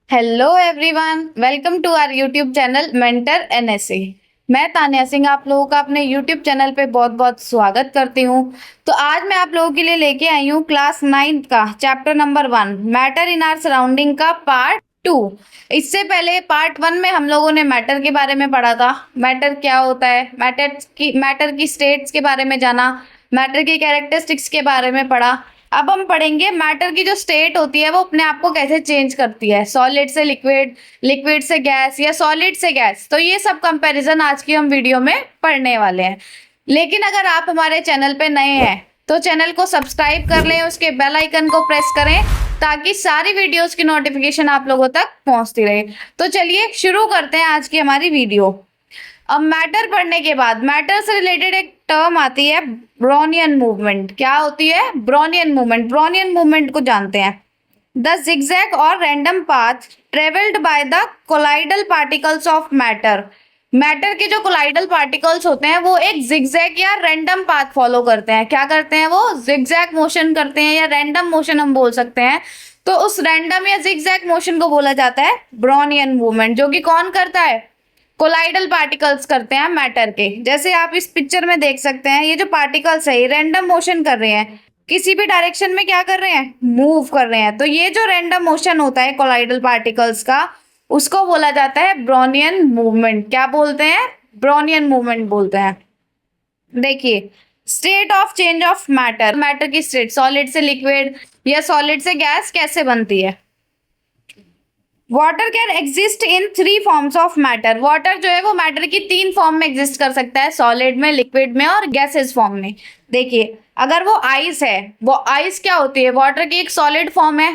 Hello everyone, welcome to our YouTube channel mentor NSA. मैं तान्या सिंह आप लोगों का अपने यूट्यूब चैनल पे बहुत बहुत स्वागत करती हूँ। तो आज मैं आप लोगों के लिए लेके आई हूँ क्लास 9 का chapter number 1 matter in our surrounding का पार्ट 2। इससे पहले पार्ट 1 में हम लोगों ने मैटर के बारे में पढ़ा था। मैटर क्या होता है, मैटर की स्टेट्स के बारे में जाना, मैटर की कैरेक्टरिस्टिक्स के बारे में पढ़ा। अब हम पढ़ेंगे मैटर की जो स्टेट होती है वो अपने आप को कैसे चेंज करती है, सॉलिड से लिक्विड, लिक्विड से गैस या सॉलिड से गैस। तो ये सब कंपैरिजन आज की हम वीडियो में पढ़ने वाले हैं। लेकिन अगर आप हमारे चैनल पे नए हैं तो चैनल को सब्सक्राइब कर लें, उसके बेल आइकन को प्रेस करें ताकि सारी वीडियोस की नोटिफिकेशन आप लोगों तक पहुंचती रहे। तो चलिए शुरू करते हैं आज की हमारी वीडियो। अब मैटर पढ़ने के बाद मैटर से रिलेटेड एक टर्म आती है ब्रोनियन मूवमेंट। क्या होती है? Brownian movement. ब्रोनियन मूवमेंट को जानते हैं, द zigzag और random path travelled by the colloidal particles of matter. Matter के जो कोलाइडल पार्टिकल्स होते हैं वो एक जिगजैग या रैंडम पाथ फॉलो करते हैं। क्या करते हैं? वो जिगजैग मोशन करते हैं या रैंडम मोशन हम बोल सकते हैं। तो उस रैंडम या जिगजैग मोशन को बोला जाता है ब्रोनियन मूवमेंट, जो कि कौन करता है? कोलाइडल पार्टिकल्स करते हैं मैटर के। जैसे आप इस पिक्चर में देख सकते हैं, ये जो पार्टिकल्स है ये रैंडम मोशन कर रहे हैं, किसी भी डायरेक्शन में क्या कर रहे हैं? मूव कर रहे हैं। तो ये जो रैंडम मोशन होता है कोलाइडल पार्टिकल्स का, उसको बोला जाता है ब्रोनियन मूवमेंट। क्या बोलते हैं? ब्रोनियन मूवमेंट बोलते हैं। देखिए, state of change of matter, matter की स्टेट सॉलिड से लिक्विड या सॉलिड से गैस कैसे बनती है। Water can exist in 3 forms of matter. Water जो है वो मैटर की 3 फॉर्म में एग्जिस्ट कर सकता है, सॉलिड में, लिक्विड में और गैसेस फॉर्म में। देखिए, अगर वो आइस है, वो आइस क्या होती है? वाटर की एक सॉलिड फॉर्म है।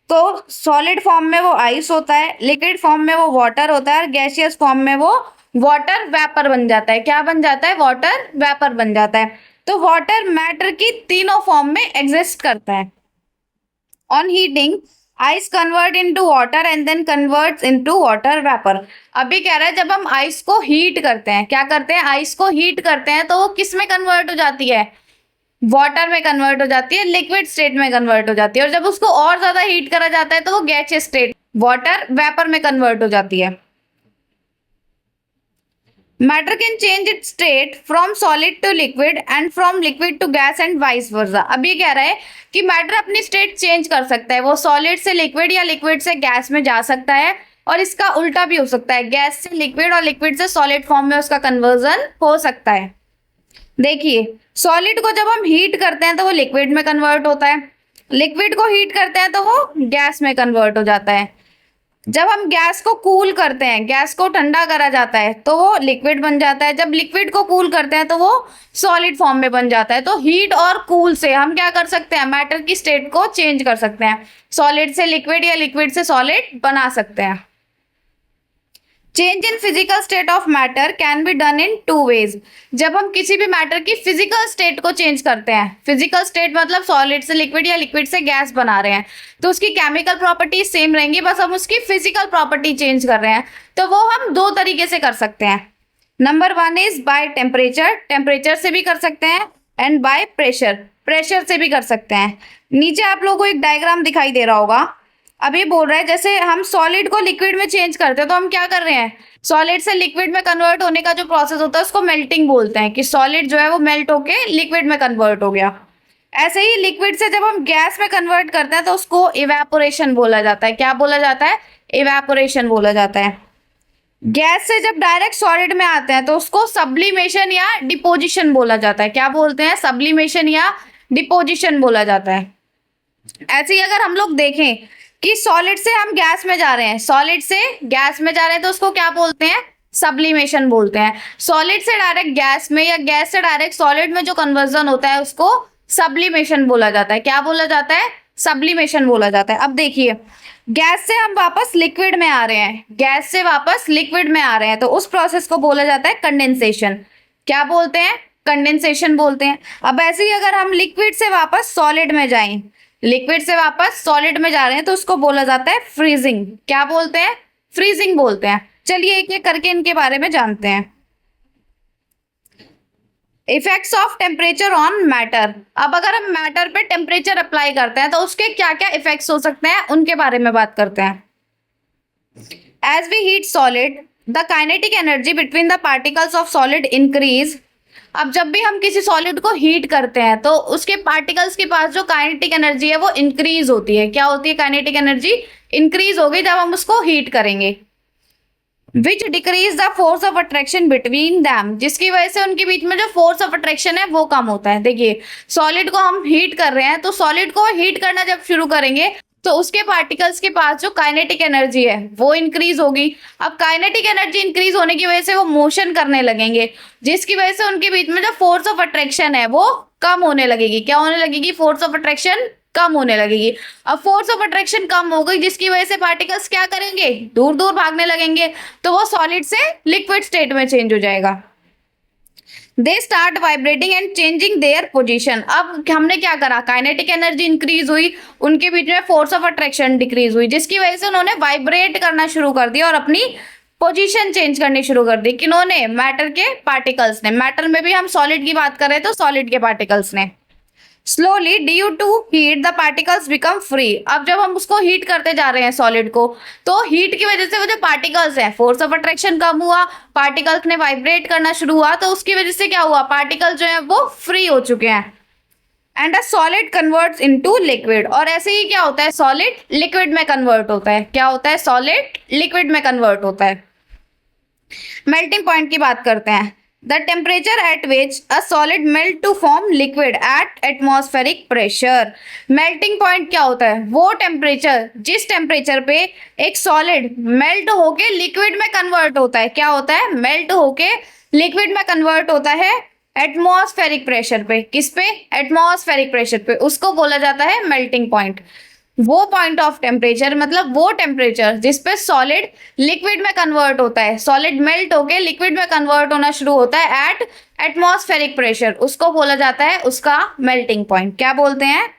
तो सॉलिड फॉर्म में वो आइस होता है, लिक्विड फॉर्म में वो वाटर होता है और गैसियस फॉर्म में वो वाटर वेपर बन जाता है। क्या बन जाता है? वाटर वेपर बन जाता है। तो वाटर मैटर की तीनों फॉर्म में एग्जिस्ट करता है। On heating ice convert into water and then converts into water vapour. अभी कह रहा है जब हम आइस को हीट करते हैं, क्या करते हैं? आइस को हीट करते हैं तो वो किस में कन्वर्ट हो जाती है? वाटर में कन्वर्ट हो जाती है, लिक्विड स्टेट में कन्वर्ट हो जाती है। और जब उसको और ज्यादा हीट करा जाता है तो वो गैसियस स्टेट, वाटर वेपर में कन्वर्ट हो जाती है। Matter can change its state from solid to liquid and from liquid to gas and vice versa. अब ये कह रहा है कि मैटर अपनी स्टेट चेंज कर सकता है, वो सॉलिड से लिक्विड या लिक्विड से गैस में जा सकता है और इसका उल्टा भी हो सकता है, गैस से लिक्विड और लिक्विड से सॉलिड फॉर्म में उसका कन्वर्जन हो सकता है। देखिए, सॉलिड को जब हम हीट करते हैं तो वो लिक्विड में कन्वर्ट होता है, लिक्विड को हीट करते हैं तो वो गैस में कन्वर्ट हो जाता है। जब हम गैस को कूल करते हैं, गैस को ठंडा करा जाता है तो वो लिक्विड बन जाता है। जब लिक्विड को कूल करते हैं तो वो सॉलिड फॉर्म में बन जाता है। तो हीट और कूल से हम क्या कर सकते हैं? मैटर की स्टेट को चेंज कर सकते हैं, सॉलिड से लिक्विड या लिक्विड से सॉलिड बना सकते हैं। Change in physical state of matter can be done in 2 ways. जब हम किसी भी मैटर की फिजिकल स्टेट को चेंज करते हैं, फिजिकल स्टेट मतलब सॉलिड से लिक्विड या लिक्विड से गैस बना रहे हैं, तो उसकी केमिकल प्रॉपर्टी सेम रहेंगी, बस हम उसकी फिजिकल प्रॉपर्टी चेंज कर रहे हैं। तो वो हम 2 तरीके से कर सकते हैं। Number 1 is by temperature, temperature से भी कर सकते हैं, एंड बाय प्रेशर, प्रेशर से भी कर सकते हैं। नीचे आप लोगों को एक डायग्राम दिखाई दे रहा होगा। अभी बोल रहा है जैसे हम सॉलिड को लिक्विड में चेंज करते हैं तो हम क्या कर रहे हैं? सॉलिड से लिक्विड में कन्वर्ट होने का जो प्रोसेस होता है उसको मेल्टिंग बोलते हैं, कि सॉलिड जो है वो मेल्ट होके लिक्विड में कन्वर्ट हो गया। ऐसे ही लिक्विड से जब हम गैस में कन्वर्ट करते हैं तो उसको इवेपोरेशन बोला जाता है। क्या बोला जाता है? इवेपोरेशन बोला जाता है। गैस से जब डायरेक्ट सॉलिड में आते हैं तो उसको सब्लिमेशन या डिपोजिशन बोला जाता है। क्या बोलते हैं? सब्लिमेशन या डिपोजिशन बोला जाता है। ऐसे ही अगर हम लोग देखें कि सॉलिड से हम गैस में जा रहे हैं, सॉलिड से गैस में जा रहे हैं तो उसको क्या बोलते हैं? सब्लिमेशन बोलते हैं। सॉलिड से डायरेक्ट गैस में या गैस से डायरेक्ट सॉलिड में जो कन्वर्जन होता है उसको सब्लिमेशन बोला जाता है। क्या बोला जाता है? सब्लिमेशन बोला जाता है। अब देखिए, गैस से हम वापस लिक्विड में आ रहे हैं, गैस से वापस लिक्विड में आ रहे हैं तो उस प्रोसेस को बोला जाता है कंडेंसेशन। क्या बोलते हैं? कंडेंसेशन बोलते हैं। अब ऐसे ही अगर हम लिक्विड से वापस सॉलिड में जाएं, लिक्विड से वापस सॉलिड में जा रहे हैं तो उसको बोला जाता है फ्रीजिंग। क्या बोलते हैं? फ्रीजिंग बोलते हैं। चलिए एक एक करके इनके बारे में जानते हैं। Effects of temperature on matter. अब अगर हम मैटर पे टेम्परेचर अप्लाई करते हैं तो उसके क्या क्या इफेक्ट्स हो सकते हैं उनके बारे में बात करते हैं। As we heat solid, the kinetic energy between the particles of solid increase. अब जब भी हम किसी सॉलिड को हीट करते हैं तो उसके पार्टिकल्स के पास जो काइनेटिक एनर्जी है वो इंक्रीज होती है। क्या होती है? काइनेटिक एनर्जी इंक्रीज होगी जब हम उसको हीट करेंगे। Which decrease the force of attraction between them, जिसकी वजह से उनके बीच में जो फोर्स ऑफ अट्रैक्शन है वो कम होता है। देखिए, सॉलिड को हम हीट कर रहे हैं तो सॉलिड को हीट करना जब शुरू करेंगे तो उसके पार्टिकल्स के पास जो काइनेटिक एनर्जी है वो इंक्रीज होगी। अब काइनेटिक एनर्जी इंक्रीज होने की वजह से वो मोशन करने लगेंगे, जिसकी वजह से उनके बीच में जो फोर्स ऑफ अट्रैक्शन है वो कम होने लगेगी। क्या होने लगेगी? फोर्स ऑफ अट्रैक्शन कम होने लगेगी। अब फोर्स ऑफ अट्रैक्शन कम हो गई, जिसकी वजह से पार्टिकल्स क्या करेंगे? दूर दूर भागने लगेंगे, तो वो सॉलिड से लिक्विड स्टेट में चेंज हो जाएगा। They start vibrating and changing their position. अब हमने क्या करा? काइनेटिक एनर्जी इंक्रीज हुई, उनके बीच में फोर्स ऑफ अट्रैक्शन डिक्रीज हुई, जिसकी वजह से उन्होंने वाइब्रेट करना शुरू कर दिया और अपनी पोजीशन चेंज करनी शुरू कर दी। किन्होंने? मैटर के पार्टिकल्स ने। मैटर में भी हम सॉलिड की बात कर रहे हैं तो सॉलिड के पार्टिकल्स ने। Slowly due to heat the particles become free. अब जब हम उसको हीट करते जा रहे हैं सॉलिड को, तो हीट की वजह से वो जो पार्टिकल्स हैं, फोर्स ऑफ अट्रैक्शन कम हुआ, पार्टिकल्स ने वाइब्रेट करना शुरू हुआ, तो उसकी वजह से क्या हुआ? पार्टिकल जो है वो फ्री हो चुके हैं। And a solid converts into liquid. और ऐसे ही क्या होता है? सॉलिड लिक्विड में कन्वर्ट होता है। क्या होता है? सॉलिड लिक्विड में कन्वर्ट होता है। मेल्टिंग पॉइंट की बात करते हैं। The temperature at which a solid melt to form liquid at atmospheric pressure. Melting point क्या होता है? वो टेम्परेचर जिस टेम्परेचर पे एक सॉलिड मेल्ट होके लिक्विड में कन्वर्ट होता है। क्या होता है? मेल्ट होके लिक्विड में कन्वर्ट होता है एटमॉस्फेरिक प्रेशर पे। किस पे? एटमॉस्फेरिक प्रेशर पे। उसको बोला जाता है मेल्टिंग पॉइंट। वो पॉइंट ऑफ टेम्परेचर मतलब वो टेम्परेचर जिसपे सॉलिड लिक्विड में कन्वर्ट होता है, सॉलिड मेल्ट होके लिक्विड में कन्वर्ट होना शुरू होता है एट एटमॉस्फेरिक प्रेशर, उसको बोला जाता है उसका मेल्टिंग पॉइंट। क्या बोलते हैं?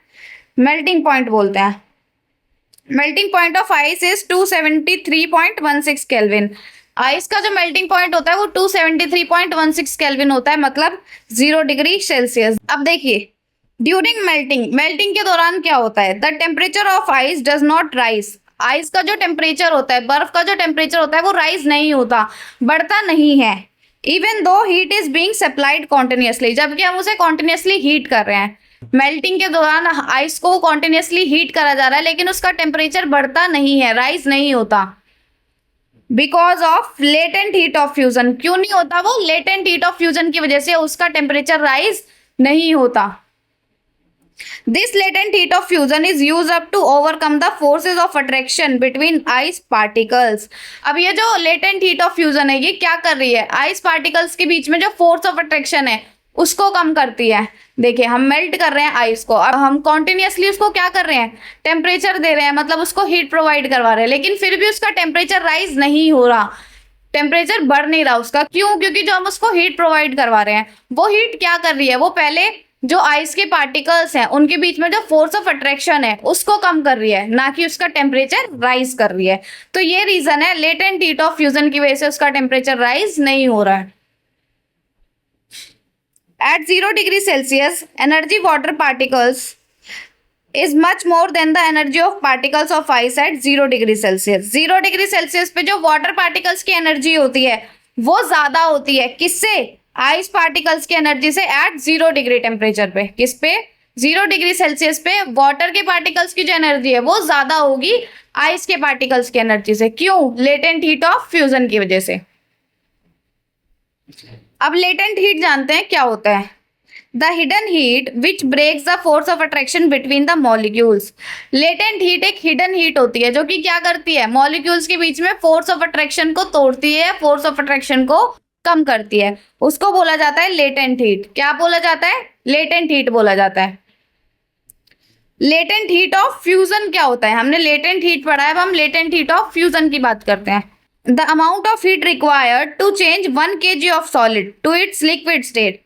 मेल्टिंग पॉइंट बोलते हैं। Melting point of ice is 273.16 kelvin. Ice का जो मेल्टिंग पॉइंट होता है वो 273.16 केल्विन होता है, मतलब 0 डिग्री सेल्सियस। अब देखिए, ड्यूरिंग मेल्टिंग के दौरान क्या होता है? The temperature of ice does not rise. Ice का जो टेम्परेचर होता है, बर्फ का जो टेम्परेचर होता है वो राइज नहीं होता, बढ़ता नहीं है। Even though heat is being supplied continuously, जबकि हम उसे कॉन्टिन्यूसली हीट कर रहे हैं। मेल्टिंग के दौरान आइस को कॉन्टिन्यूसली हीट करा जा रहा है, लेकिन उसका टेम्परेचर बढ़ता नहीं है, राइज नहीं होता। Because of latent heat of fusion. क्यों नहीं होता वो? लेटेंट हीट ऑफ फ्यूजन की वजह से उसका टेम्परेचर राइज नहीं होता। This latent heat of fusion is used up to overcome the forces of attraction between ice particles. अब ये जो latent heat of fusion है ये क्या कर रही है? ice particles के बीच में जो force of attraction है उसको कम करती है। देखिए, हम मेल्ट कर रहे हैं आइस को, अब हम कॉन्टिन्यूसली उसको क्या कर रहे हैं? टेम्परेचर दे रहे हैं, मतलब उसको हीट प्रोवाइड करवा रहे हैं, लेकिन फिर भी उसका टेम्परेचर राइज नहीं हो रहा, टेम्परेचर बढ़ नहीं रहा उसका। क्यों? क्योंकि जो हम उसको हीट प्रोवाइड करवा रहे हैं वो हीट क्या कर रही है? वो पहले जो आइस के पार्टिकल्स हैं उनके बीच में जो फोर्स ऑफ अट्रैक्शन है उसको कम कर रही है, ना कि उसका टेम्परेचर राइज कर रही है। तो ये रीजन है, लेटेंट हीट ऑफ फ्यूजन की वजह से उसका टेम्परेचर राइज नहीं हो रहा है। At 0 degree Celsius energy water particles is much more than the energy of particles of ice at 0 degree Celsius. 0 degree Celsius पे जो वाटर पार्टिकल्स की एनर्जी होती है वो ज्यादा होती है। किससे? आइस पार्टिकल्स की एनर्जी से एट 0 डिग्री टेम्परेचर पे। किस पे? 0 डिग्री सेल्सियस पे वाटर के पार्टिकल्स की जो एनर्जी है वो ज्यादा होगी आइस के पार्टिकल्स की एनर्जी से। क्यों? लेटेंट हीट ऑफ फ्यूजन की वजह से। अब लेटेंट हीट जानते हैं क्या होता है। The hidden heat which breaks the force of attraction between the molecules. Latent heat एक हिडन हीट होती है जो कि क्या करती है? मॉलिक्यूल्स के बीच में फोर्स ऑफ अट्रैक्शन को तोड़ती है, फोर्स ऑफ अट्रैक्शन को कम करती है, उसको बोला जाता है लेटेंट हीट। क्या बोला जाता है? लेटेंट हीट बोला जाता है। लेटेंट हीट ऑफ फ्यूजन क्या होता है? हमने लेटेंट हीट पढ़ा है, अब हम लेटेंट हीट ऑफ फ्यूजन की बात करते हैं। The amount of heat required to change 1 kg of solid to its liquid state.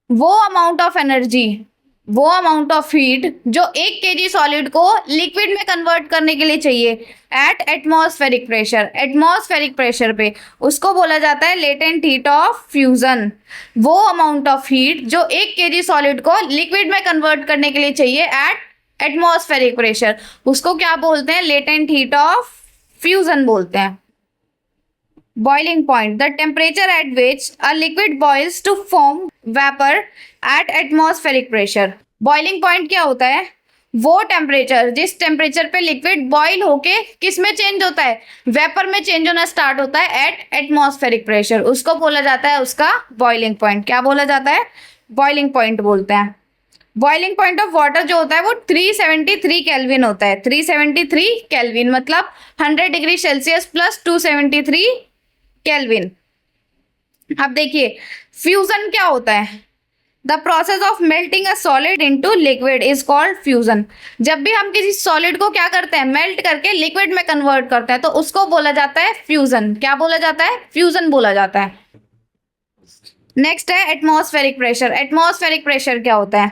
वो अमाउंट ऑफ एनर्जी, वो अमाउंट ऑफ हीट जो 1 kg सॉलिड को लिक्विड में कन्वर्ट करने के लिए चाहिए at atmospheric pressure, atmospheric pressure पे, उसको बोला जाता है लेटेंट हीट ऑफ फ्यूजन। वो अमाउंट ऑफ हीट जो 1 kg सॉलिड को लिक्विड में कन्वर्ट करने के लिए चाहिए एट एटमॉस्फेरिक प्रेशर, उसको क्या बोलते हैं? लेटेंट हीट ऑफ फ्यूजन बोलते हैं। Boiling point, the temperature at which a liquid boils to form vapour at atmospheric pressure. Boiling point क्या होता है? वो टेम्परेचर जिस टेम्परेचर पे लिक्विड बॉइल होके किस में चेंज होता है? वेपर में चेंज होना स्टार्ट होता है एट एटमॉस्फेरिक प्रेशर, उसको बोला जाता है उसका बॉइलिंग पॉइंट। क्या बोला जाता है? बॉइलिंग पॉइंट बोलते हैं। बॉइलिंग पॉइंट ऑफ वाटर जो होता है वो 373 केल्विन होता है। 373 केल्विन मतलब 100 डिग्री सेल्सियस प्लस 273 केल्विन। अब देखिए फ्यूजन क्या होता है? The process of melting a solid into liquid is called fusion. जब भी हम किसी सॉलिड को क्या करते हैं? मेल्ट करके लिक्विड में कन्वर्ट करते हैं, तो उसको बोला जाता है फ्यूजन। क्या बोला जाता है? फ्यूजन बोला जाता है। नेक्स्ट है एटमॉस्फेरिक प्रेशर। एटमॉस्फेरिक प्रेशर क्या होता है?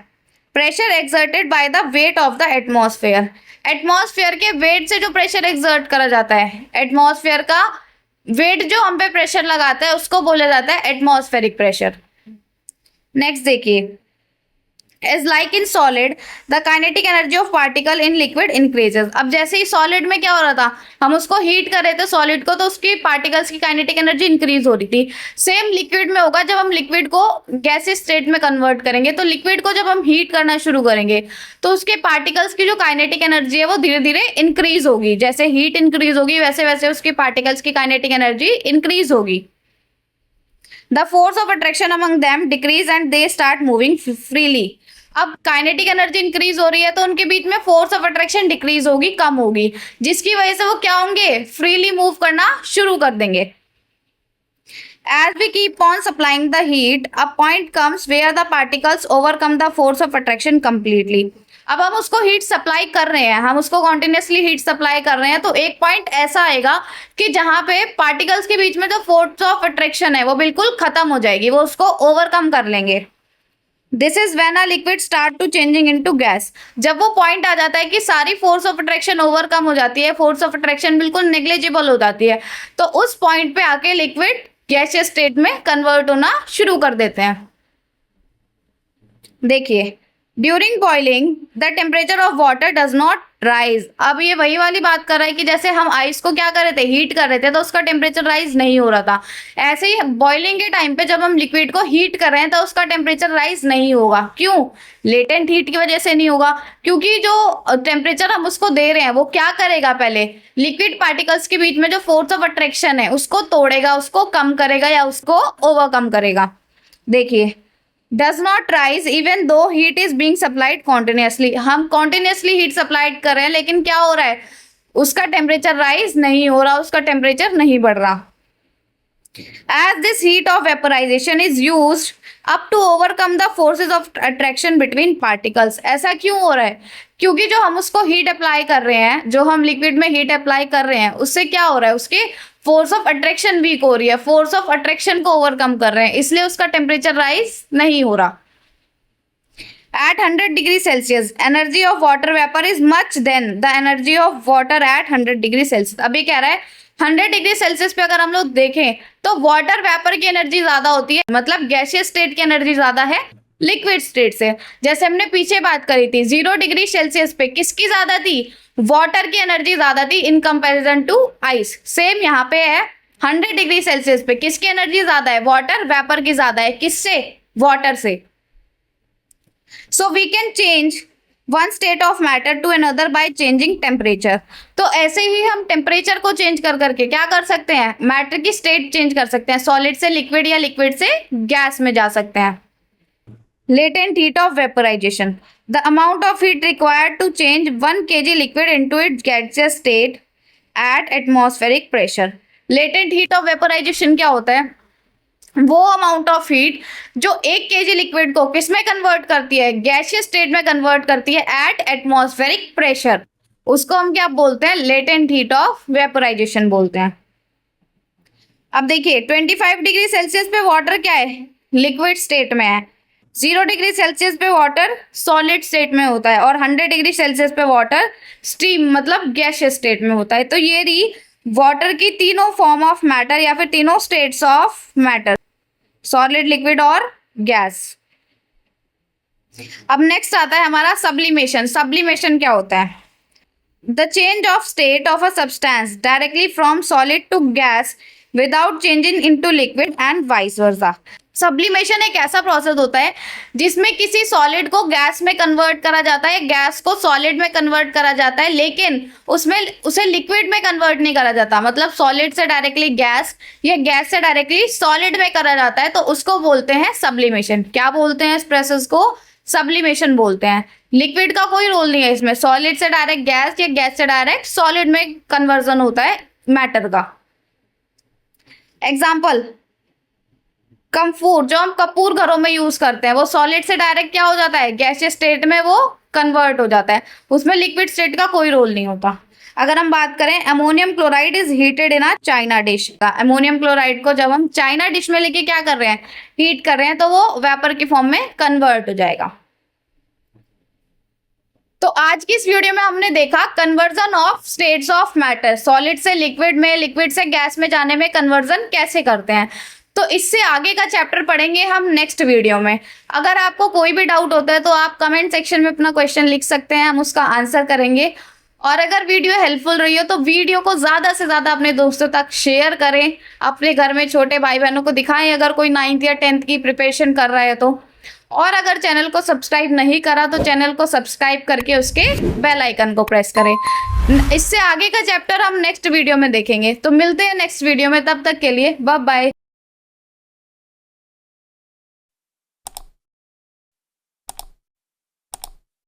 Pressure exerted by the weight of the atmosphere. Atmosphere के वेट से जो प्रेशर एक्सर्ट करा जाता है, एटमॉस्फेयर का वेट जो हम पे प्रेशर लगाता है उसको बोला जाता है एटमॉस्फेरिक प्रेशर। नेक्स्ट देखिए, as like in solid the kinetic energy of particle in liquid increases. अब जैसे ही सॉलिड में क्या हो रहा था, हम उसको हीट कर रहे थे सॉलिड को, तो उसकी पार्टिकल्स की काइनेटिक एनर्जी इंक्रीज हो रही थी। सेम लिक्विड में होगा, जब हम लिक्विड को गैसियस स्टेट में कन्वर्ट करेंगे, तो लिक्विड को जब हम हीट करना शुरू करेंगे तो उसके पार्टिकल्स की जो काइनेटिक एनर्जी है वो धीरे धीरे इंक्रीज होगी। जैसे हीट इंक्रीज होगी वैसे वैसे उसकी पार्टिकल्स की काइनेटिक एनर्जी इंक्रीज होगी। The force of attraction among them decrease and they start moving freely. अब काइनेटिक एनर्जी इंक्रीज हो रही है तो उनके बीच में फोर्स ऑफ अट्रैक्शन डिक्रीज होगी, कम होगी, जिसकी वजह से वो क्या होंगे? फ्रीली मूव करना शुरू कर देंगे। As we keep on supplying the heat, a point comes where the particles overcome the force of attraction completely. अब हम उसको हीट सप्लाई कर रहे हैं, हम उसको कॉन्टिन्यूसली हीट सप्लाई कर रहे हैं, तो एक पॉइंट ऐसा आएगा कि जहां पे पार्टिकल्स के बीच में जो फोर्स ऑफ अट्रैक्शन है वो बिल्कुल खत्म हो जाएगी, वो उसको ओवरकम कर लेंगे। This is when a liquid start to changing into gas. जब वो पॉइंट आ जाता है कि सारी फोर्स ऑफ अट्रैक्शन ओवरकम हो जाती है, फोर्स ऑफ अट्रैक्शन बिल्कुल नेग्लिजिबल हो जाती है, तो उस पॉइंट पे आके लिक्विड गैसियस स्टेट में कन्वर्ट होना शुरू कर देते हैं। देखिए, during boiling the temperature of water does not rise. अब ये वही वाली बात कर रहा है कि जैसे हम आइस को क्या कर रहे थे? हीट कर रहे थे, तो उसका टेम्परेचर राइज नहीं हो रहा था। ऐसे ही बॉइलिंग के टाइम पे जब हम लिक्विड को हीट कर रहे हैं तो उसका टेम्परेचर राइज नहीं होगा। क्यों? लेटेंट हीट की वजह से नहीं होगा, क्योंकि जो टेम्परेचर हम उसको दे रहे हैं वो क्या करेगा? पहले लिक्विड पार्टिकल्स के बीच में जो फोर्स ऑफ अट्रैक्शन है उसको तोड़ेगा, उसको कम करेगा या उसको ओवरकम करेगा। देखिए, does not rise even though heat is being supplied continuously। हम continuously heat supplied कर रहे हैं, लेकिन क्या हो रहा है? उसका टेम्परेचर राइज नहीं हो रहा, उसका टेम्परेचर नहीं बढ़ रहा। As this heat of vaporization is used up to overcome the forces of attraction between particles। ऐसा क्यों हो रहा है? क्योंकि जो हम उसको हीट अप्लाई कर रहे हैं, जो हम लिक्विड में हीट अप्लाई कर रहे हैं, उससे क्या हो रहा है? उसके फोर्स ऑफ अट्रैक्शन वीक हो रही है, फोर्स ऑफ अट्रैक्शन को ओवरकम कर रहे हैं, इसलिए उसका टेम्परेचर राइज नहीं हो रहा। At 100 degree Celsius energy of water vapour is much than the energy of water at 100 degree Celsius. अभी कह रहा है 100 डिग्री सेल्सियस पे अगर हम लोग देखें तो वाटर वेपर की एनर्जी ज्यादा होती है, मतलब गैसियस स्टेट की एनर्जी ज्यादा है लिक्विड स्टेट से। जैसे हमने पीछे बात करी थी 0 डिग्री सेल्सियस पे किसकी ज्यादा थी? वाटर की एनर्जी ज्यादा थी in comparison to ice. Same यहाँ पे है 100 डिग्री सेल्सियस पे किसकी एनर्जी ज्यादा है? वाटर वेपर की ज्यादा है। किससे? वाटर से। So we can change one state of matter to another by changing temperature. तो ऐसे ही हम टेम्परेचर को चेंज कर करके क्या कर सकते हैं? मैटर की स्टेट चेंज कर सकते हैं, सॉलिड से लिक्विड या लिक्विड से गैस में जा सकते हैं। Latent heat of vaporization, the amount of heat required to change 1 kg liquid into its gaseous state at atmospheric pressure। Latent heat of vaporization क्या होता है? वो अमाउंट ऑफ हीट जो 1 kg लिक्विड को किस में कन्वर्ट करती है? गैसियस स्टेट में कन्वर्ट करती है एट एटमॉस्फेरिक प्रेशर। उसको हम क्या बोलते हैं? लेटेंट हीट ऑफ वेपोराइजेशन बोलते हैं। अब देखिए 25 डिग्री सेल्सियस पे वाटर क्या है? लिक्विड स्टेट में है। 0 डिग्री सेल्सियस पे वाटर सॉलिड स्टेट में होता है और 100 डिग्री सेल्सियस पे वाटर स्टीम मतलब गैसियस स्टेट में होता है। तो ये रही वाटर की तीनों फॉर्म ऑफ मैटर या फिर तीनों states of matter, solid, liquid और गैस। अब नेक्स्ट आता है हमारा सब्लिमेशन। सब्लिमेशन क्या होता है? The change of state of a substance directly from solid to gas without changing into liquid and vice versa. Sublimation एक ऐसा प्रोसेस होता है जिसमें किसी सॉलिड को गैस में कन्वर्ट करा जाता है, गैस को सॉलिड में कन्वर्ट करा जाता है, लेकिन उसमें उसे लिक्विड में कन्वर्ट नहीं करा जाता। मतलब सॉलिड से डायरेक्टली गैस या गैस से डायरेक्टली सॉलिड में करा जाता है, तो उसको बोलते हैं सब्लिमेशन। क्या बोलते हैं इस प्रोसेस को? सब्लिमेशन बोलते हैं। लिक्विड का कोई रोल नहीं है इसमें, सॉलिड से डायरेक्ट गैस या गैस से डायरेक्ट सॉलिड में कन्वर्जन होता है मैटर का। एग्जाम्पल, कम्फूर, जो हम कपूर घरों में यूज करते हैं, वो सॉलिड से डायरेक्ट क्या हो जाता है? गैसियस स्टेट में वो कन्वर्ट हो जाता है, उसमें लिक्विड स्टेट का कोई रोल नहीं होता। अगर हम बात करें, ammonium chloride is heated in a China dish. Ammonium chloride को जब हम चाइना डिश में लेके क्या कर रहे हैं? हीट कर रहे हैं, तो वो वेपर की फॉर्म में कन्वर्ट हो जाएगा। तो आज की इस वीडियो में हमने देखा conversion of states of matter, solid से लिक्विड में, लिक्विड से गैस में जाने में कन्वर्जन कैसे करते हैं। तो इससे आगे का चैप्टर पढ़ेंगे हम नेक्स्ट वीडियो में। अगर आपको कोई भी डाउट होता है तो आप कमेंट सेक्शन में अपना क्वेश्चन लिख सकते हैं, हम उसका आंसर करेंगे। और अगर वीडियो हेल्पफुल रही हो तो वीडियो को ज़्यादा से ज़्यादा अपने दोस्तों तक शेयर करें, अपने घर में छोटे भाई बहनों को दिखाएं अगर कोई 9th या 10th की प्रिपरेशन कर रहा है तो। और अगर चैनल को सब्सक्राइब नहीं करा तो चैनल को सब्सक्राइब करके उसके बेल आइकन को प्रेस करें। इससे आगे का चैप्टर हम नेक्स्ट वीडियो में देखेंगे। तो मिलते हैं नेक्स्ट वीडियो में, तब तक के लिए बाय बाय।